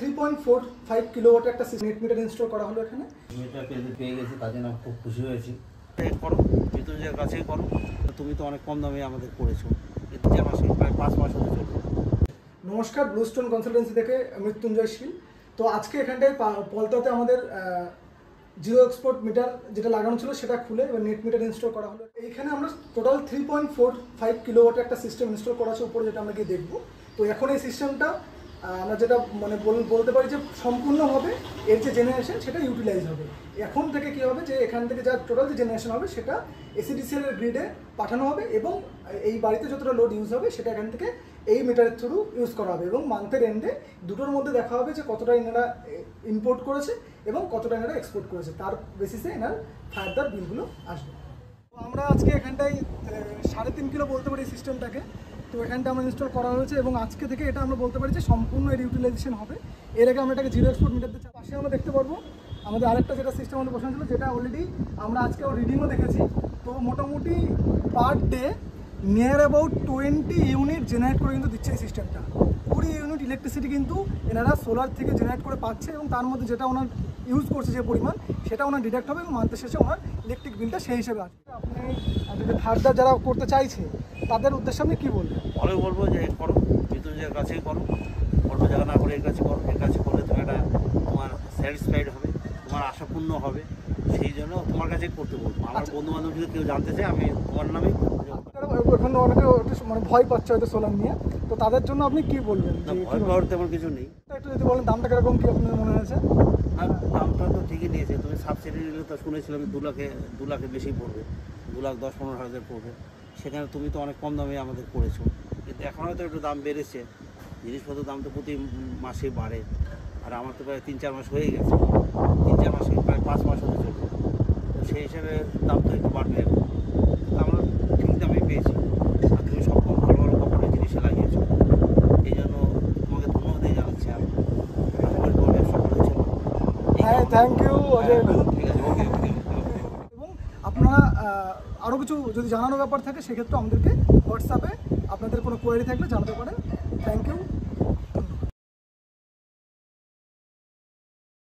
3.45 কিলোওয়াটের একটা net metre install করা হলো এখানে। মিটার পেয়ে গেছি, তার জন্য খুব খুশি হয়েছি। করো মৃত্যুঞ্জয়ের কাছেই করো, তুমি তো অনেক কম দামে আমাদের করেছো। যে মাসে প্রায় 5 মাস হতে চলবে। নমস্কার, ব্লুস্টোন কনসালটেন্সি থেকে মৃত্যুঞ্জয় শীল। তো আজকে এখানটায় পলতাতে আমাদের জিরো এক্সপোর্ট মিটার যেটা লাগানো ছিল সেটা খুলে এবার নেট মিটার ইনস্টল করা হলো। এইখানে আমরা টোটাল 3.45 কিলোওয়াটের একটা সিস্টেম ইনস্টল করা আছে উপরে, যেটা আমরা গিয়ে দেখবো। তো এখন এই সিস্টেমটা আমরা যেটা মানে বলতে পারি যে সম্পূর্ণভাবে এর যে জেনারেশন সেটা ইউটিলাইজ হবে। এখন থেকে কী হবে যে এখান থেকে যা টোটাল যে জেনারেশন হবে সেটা এসিডিসিএল এর গ্রিডে পাঠানো হবে এবং এই বাড়িতে যতটা লোড ইউজ হবে সেটা এখান থেকে এই মিটারের থ্রু ইউজ করা হবে এবং মান্থের এন্ডে দুটোর মধ্যে দেখা হবে যে কতটা এনারা ইম্পোর্ট করেছে এবং কতটা এনারা এক্সপোর্ট করেছে, তার বেসিসে এনার ফার্দার বিলগুলো আসবে। তো আমরা আজকে এখানটায় 3.5 কিলো বলতে পারি সিস্টেমটাকে। তো এখানটা আমরা ইনস্টল করা হয়েছে এবং আজকে থেকে এটা আমরা বলতে পারি যে সম্পূর্ণ এর ইউটিলাইজেশন হবে। এর আগে আমরা এটাকে জিরো এক্সপোর্ট মিটার দিয়ে পাশে আমরা দেখতে পারবো আমাদের আরেকটা যেটা সিস্টেম আমাদের বসানো ছিল, যেটা অলরেডি আমরা আজকে রিডিংও দেখেছি। তো মোটামুটি per day near about 20 unit generate করে কিন্তু দিচ্ছে এই সিস্টেমটা। 20 ইউনিট ইলেকট্রিসিটি কিন্তু এনারা সোলার থেকে জেনারেট করে পাচ্ছে এবং তার মধ্যে যেটা ওনার ইউজ করছে যে পরিমাণ সেটা ওনার ডিডাক্ট হবে এবং মান্থের শেষে ওনার ইলেকট্রিক বিলটা সেই হিসেবে আসবে। আপনি যদি ফার্দার যারা করতে চাইছে তাদের উদ্দেশ্যে আপনি কী বলবেন? অনেক বলবো যে করো মৃত্যুঞ্জয়ের কাছেই করো, অন্য জায়গা না করে এর কাছে করো। এর কাছে করলে তুমি একটা তোমার স্যাটিসফাইড হবে, তোমার আশাপূর্ণ হবে। সেই জন্য তোমার কাছে করতে বলবো। আমার বন্ধু বান্ধব যদি কেউ জানতে চায় আমি তোমার নামেই। ওখানে অনেকে মানে ভয় পাচ্ছে হয়তো সোলার নিয়ে, তো তাদের জন্য আপনি কি বলবেন? ভয় পাওয়ার তেমন কিছু নেই। একটু যদি বলেন দামটা কিরকম কি আপনার মনে হয়েছে? আর দামটা তো ঠিকই নিয়েছে। তুমি সাবসিডি নিলে তো শুনেছিলাম 2 লাখে বেশি পড়বে, 2,10-15,000 পড়বে। সেখানে তুমি তো অনেক কম দামে আমাদের করেছো। কিন্তু এখন হয়তো একটু দাম বেড়েছে, জিনিসপত্রের দাম তো প্রতি মাসে বাড়ে। আর আমার তো প্রায় 3-4 মাস হয়ে গেছে, 3-4 মাসে প্রায় 5 মাস হতে চলবে। তো সেই হিসাবে দাম তো একটু বাড়বে। আমরা ঠিক দামে পেয়েছি আর তুমি সব ভালো ভালো কোম্পানির জিনিসে লাগিয়েছো। এই জন্য তোমাকে ধন্যবাদ জানাচ্ছি। আমি তোমার ব্যবসা করেছো। হ্যাঁ, থ্যাংক ইউ অজয়। ঠিক আছে, ওকে ওকে। এবং আপনারা আরও কিছু যদি জানানোর ব্যাপার থাকে সেক্ষেত্রে আমাদেরকে হোয়াটসঅ্যাপে আপনাদের কোনো কোয়ারি থাকলে জানাতে পারেন। Thank you.